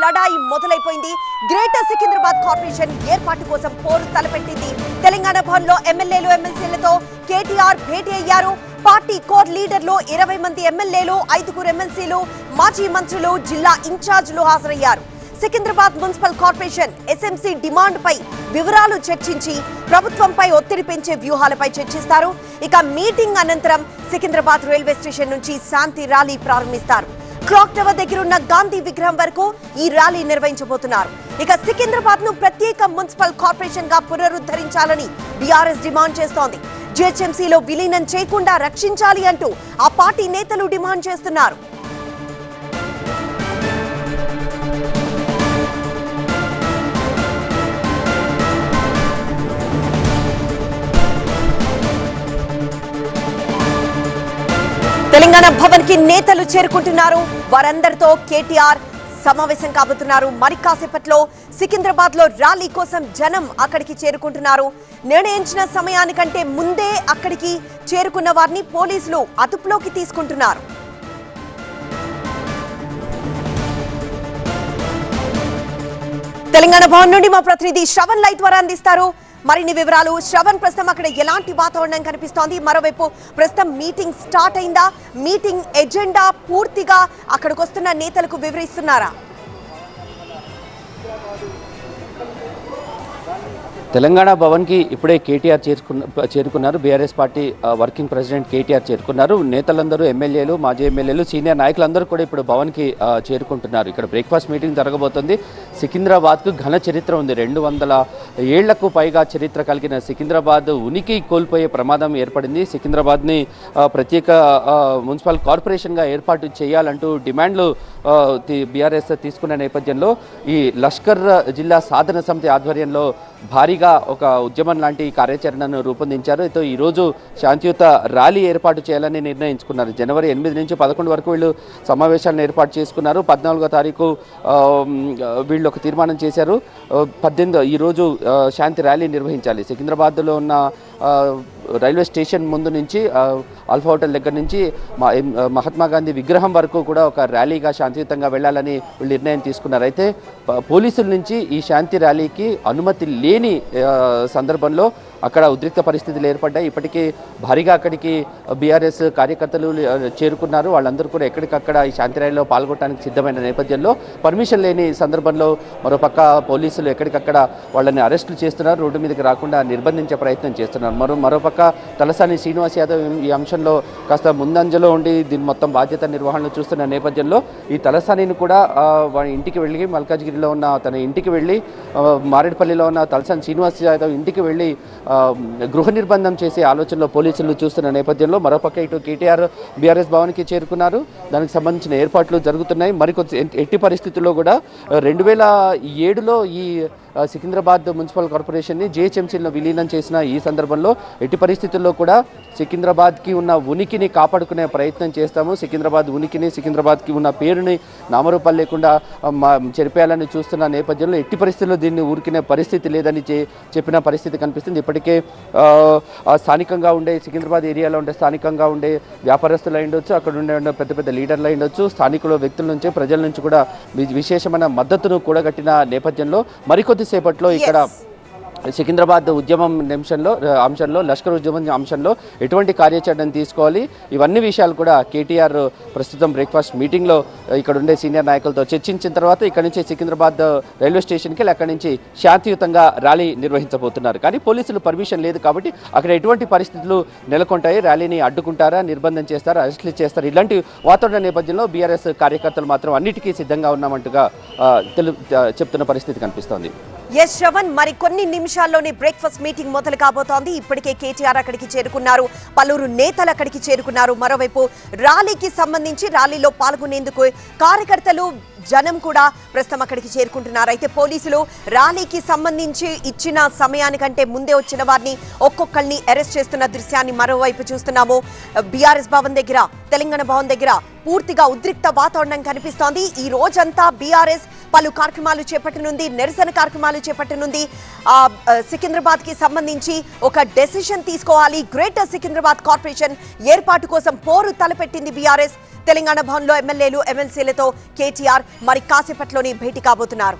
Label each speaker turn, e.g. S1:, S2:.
S1: లడాయి మొదలైపోయింది. Greater Secunderabad corporation ఏర్పాటు కోసం పోరు తలపెట్టింది. తెలంగాణ భవన్లో ఎమ్మెల్యేలు ఎమ్మెల్సీలతో కేటీఆర్ భేటీ అయ్యారు. పార్టీ కోర్ లీడర్లు 20 మంది ఎమ్మెల్యేలు, 5 ఎమ్మెల్సీలు, మాజీ మంత్రులు, జిల్లా ఇన్ఛార్జీలు హాజరయ్యారు. Secunderabad municipal corporation SMC demand పై వివరాలు చర్చించి ప్రభుత్వంపై ఒత్తిడి పెంచే వ్యూహాలపై చర్చిస్తారు. ఇక మీటింగ్ అనంతరం సికింద్రాబాద్ రైల్వే స్టేషన్ నుంచి శాంతి ర్యాలీ ప్రారంభిస్తారు. క్లాక్ టవర్ దగ్గరున్న గాంధీ విగ్రహం వరకు ఈ ర్యాలీ నిర్వహించబోతున్నారు. ఇక సికింద్రాబాద్ ను ప్రత్యేక మున్సిపల్ కార్పొరేషన్ గా పునరుద్ధరించాలని బీఆర్ఎస్ డిమాండ్ చేస్తోంది. జీహెచ్ఎంసీలో విలీనం చేయకుండా రక్షించాలి అంటూ ఆ పార్టీ నేతలు డిమాండ్ చేస్తున్నారు. తెలంగాణ భవన్ కి నేతలు చేరుకుంటున్నారు. వారందరితో కేటీఆర్ సమావేశం కాబోతున్నారు. మరి కాసేపట్లో సికింద్రాబాద్ లో ర్యాలీ కోసం జనం అక్కడికి చేరుకుంటున్నారు. నిర్ణయించిన సమయానికంటే ముందే అక్కడికి చేరుకున్న వారిని పోలీసులు అదుపులోకి తీసుకుంటున్నారు. తెలంగాణ భవన్ నుండి మా ప్రతినిధి శ్రవణ్ లైవ్ ద్వారా అందిస్తారు మరిన్ని వివరాలు. శ్రవణ్, ప్రస్తుతం అక్కడ ఎలాంటి వాతావరణం కనిపిస్తోంది? మరోవైపు ప్రస్తుతం మీటింగ్ స్టార్ట్ అయిందా? మీటింగ్ ఎజెండా పూర్తిగా అక్కడికి వస్తున్న నేతలకు వివరిస్తున్నారా?
S2: తెలంగాణ భవన్కి ఇప్పుడే కేటీఆర్ చేరుకున్నారు. BRS party working president KTR చేరుకున్నారు. నేతలందరూ, ఎమ్మెల్యేలు, మాజీ ఎమ్మెల్యేలు, సీనియర్ నాయకులందరూ కూడా ఇప్పుడు భవన్కి చేరుకుంటున్నారు. ఇక్కడ బ్రేక్ఫాస్ట్ మీటింగ్ జరగబోతుంది. సికింద్రాబాద్కు ఘన చరిత్ర ఉంది. 200 ఏళ్లకు పైగా చరిత్ర కలిగిన సికింద్రాబాద్ ఉనికి కోల్పోయే ప్రమాదం ఏర్పడింది. సికింద్రాబాద్ని ప్రత్యేక మున్సిపల్ కార్పొరేషన్గా ఏర్పాటు చేయాలంటూ డిమాండ్లు బీఆర్ఎస్ తీసుకున్న నేపథ్యంలో ఈ లష్కర్ జిల్లా సాధన సమితి ఆధ్వర్యంలో భారీగా ఒక ఉద్యమం లాంటి కార్యాచరణను రూపొందించారు. అయితే ఈరోజు శాంతియుత ర్యాలీ ఏర్పాటు చేయాలని నిర్ణయించుకున్నారు. జనవరి 8 నుంచి 11 వరకు వీళ్ళు సమావేశాలను ఏర్పాటు చేసుకున్నారు. 14వ తారీఖు వీళ్ళు ఒక తీర్మానం చేశారు. 18 ఈరోజు శాంతి ర్యాలీ నిర్వహించాలి. సికింద్రాబాద్లో ఉన్న రైల్వే స్టేషన్ ముందు నుంచి ఆల్ఫా హోటల్ దగ్గర నుంచి మహాత్మా గాంధీ విగ్రహం వరకు కూడా ఒక ర్యాలీగా శాంతియుతంగా వెళ్ళాలని వీళ్ళు నిర్ణయం తీసుకున్నారు. అయితే పోలీసుల నుంచి ఈ శాంతి ర్యాలీకి అనుమతి లేని సందర్భంలో అక్కడ ఉద్రిక్త పరిస్థితులు ఏర్పడ్డాయి. ఇప్పటికీ భారీగా అక్కడికి బీఆర్ఎస్ కార్యకర్తలు చేరుకున్నారు. వాళ్ళందరూ కూడా ఎక్కడికక్కడ ఈ శాంతి ర్యాలీలో పాల్గొనడానికి సిద్ధమైన నేపథ్యంలో పర్మిషన్ లేని సందర్భంలో మరోపక్క పోలీసులు ఎక్కడికక్కడ వాళ్ళని అరెస్టులు చేస్తున్నారు. రోడ్డు మీదకి రాకుండా నిర్బంధించే ప్రయత్నం చేస్తున్నారు. మరోపక్క తలసాని శ్రీనివాస్ యాదవ్ ఈ అంశంలో కాస్త ముందంజలో ఉండి దీని మొత్తం బాధ్యత నిర్వహణను చూస్తున్న నేపథ్యంలో ఈ తలసానిని కూడా వాడి ఇంటికి వెళ్ళి, మల్కాజ్గిరిలో ఉన్న తన ఇంటికి వెళ్ళి, మారేడుపల్లిలో ఉన్న తలసాని శ్రీనివాస్ యాదవ్ ఇంటికి వెళ్ళి గృహ నిర్బంధం చేసే ఆలోచనలో పోలీసులు చూస్తున్న నేపథ్యంలో మరోపక్క ఇటు కేటీఆర్ బీఆర్ఎస్ భవన్కి చేరుకున్నారు. దానికి సంబంధించిన ఏర్పాట్లు జరుగుతున్నాయి. మరికొంత ఎట్టి పరిస్థితుల్లో కూడా 2007లో ఈ సికింద్రాబాద్ మున్సిపల్ కార్పొరేషన్ని జీహెచ్ఎంసీలో విలీనం చేసిన ఈ సందర్భంలో ఎట్టి పరిస్థితుల్లో కూడా సికింద్రాబాద్కి ఉన్న ఉనికిని కాపాడుకునే ప్రయత్నం చేస్తాము. సికింద్రాబాద్ ఉనికిని, సికింద్రాబాద్కి ఉన్న పేరుని నామరూపాలు లేకుండా చెరిపేయాలని చూస్తున్న నేపథ్యంలో ఎట్టి పరిస్థితుల్లో దీన్ని ఊరికినే పరిస్థితి లేదని చెప్పిన పరిస్థితి కనిపిస్తుంది. ఇప్పటికే స్థానికంగా ఉండే సికింద్రాబాద్ ఏరియాలో ఉండే స్థానికంగా ఉండే వ్యాపారస్తులు అయ్యుండొచ్చు, అక్కడ ఉండే పెద్ద పెద్ద లీడర్లు అయ్యుండొచ్చు, స్థానికుల వ్యక్తుల నుంచి, ప్రజల నుంచి కూడా విశేషమైన మద్దతును కూడగట్టిన నేపథ్యంలో మరికొద్దిసేపట్లో ఇక్కడ సికింద్రాబాద్ ఉద్యమం అంశంలో లష్కర్ ఉద్యమం అంశంలో ఎటువంటి కార్యాచరణను తీసుకోవాలి, ఇవన్నీ విషయాలు కూడా కేటీఆర్ ప్రస్తుతం బ్రేక్ఫాస్ట్ మీటింగ్లో ఇక్కడ ఉండే సీనియర్ నాయకులతో చర్చించిన తర్వాత ఇక్కడ నుంచి సికింద్రాబాద్ రైల్వే స్టేషన్కి అక్కడి నుంచి శాంతియుతంగా ర్యాలీ నిర్వహించబోతున్నారు. కానీ పోలీసులు పర్మిషన్ లేదు కాబట్టి అక్కడ ఎటువంటి పరిస్థితులు నెలకొంటాయి, ర్యాలీని అడ్డుకుంటారా, నిర్బంధం చేస్తారా, అరెస్టులు చేస్తారా, ఇలాంటి వాతావరణ నేపథ్యంలో బీఆర్ఎస్ కార్యకర్తలు మాత్రం అన్నిటికీ సిద్ధంగా ఉన్నామంటుగా చెప్తున్న పరిస్థితి కనిపిస్తోంది.
S1: ఎస్ శ్రవణ్, మరి కొన్ని నిమిషాల్లోనే బ్రేక్ఫాస్ట్ మీటింగ్ మొదలు కాబోతోంది. ఇప్పటికే కేటీఆర్ అక్కడికి చేరుకున్నారు, పలువురు నేతలు అక్కడికి చేరుకున్నారు. మరోవైపు ర్యాలీకి సంబంధించి ర్యాలీలో పాల్గొనేందుకు కార్యకర్తలు, జనం కూడా ప్రస్తుతం అక్కడికి చేరుకుంటున్నారు. అయితే పోలీసులు ర్యాలీకి సంబంధించి ఇచ్చిన సమయానికంటే ముందే వచ్చిన వారిని ఒక్కొక్కరిని అరెస్ట్ చేస్తున్న దృశ్యాన్ని మరోవైపు చూస్తున్నాము. బీఆర్ఎస్ భవన్ దగ్గర, తెలంగాణ భవన్ దగ్గర పూర్తిగా ఉద్రిక్త వాతావరణం కనిపిస్తోంది. ఈ రోజంతా బీఆర్ఎస్ పలు కార్యక్రమాలు చేపట్టనుంది, నిరసన కార్యక్రమాలు చేపట్టనుంది. సికింద్రాబాద్ కి సంబంధించి ఒక డెసిషన్ తీసుకోవాలి. గ్రేటర్ సికింద్రాబాద్ కార్పొరేషన్ ఏర్పాటు కోసం పోరు తలపెట్టింది బీఆర్ఎస్. తెలంగాణ భవన్లో ఎమ్మెల్యేలు ఎమ్మెల్సీలతో కేటీఆర్ మరి కాసేపట్లోనే భేటీ కాబోతున్నారు.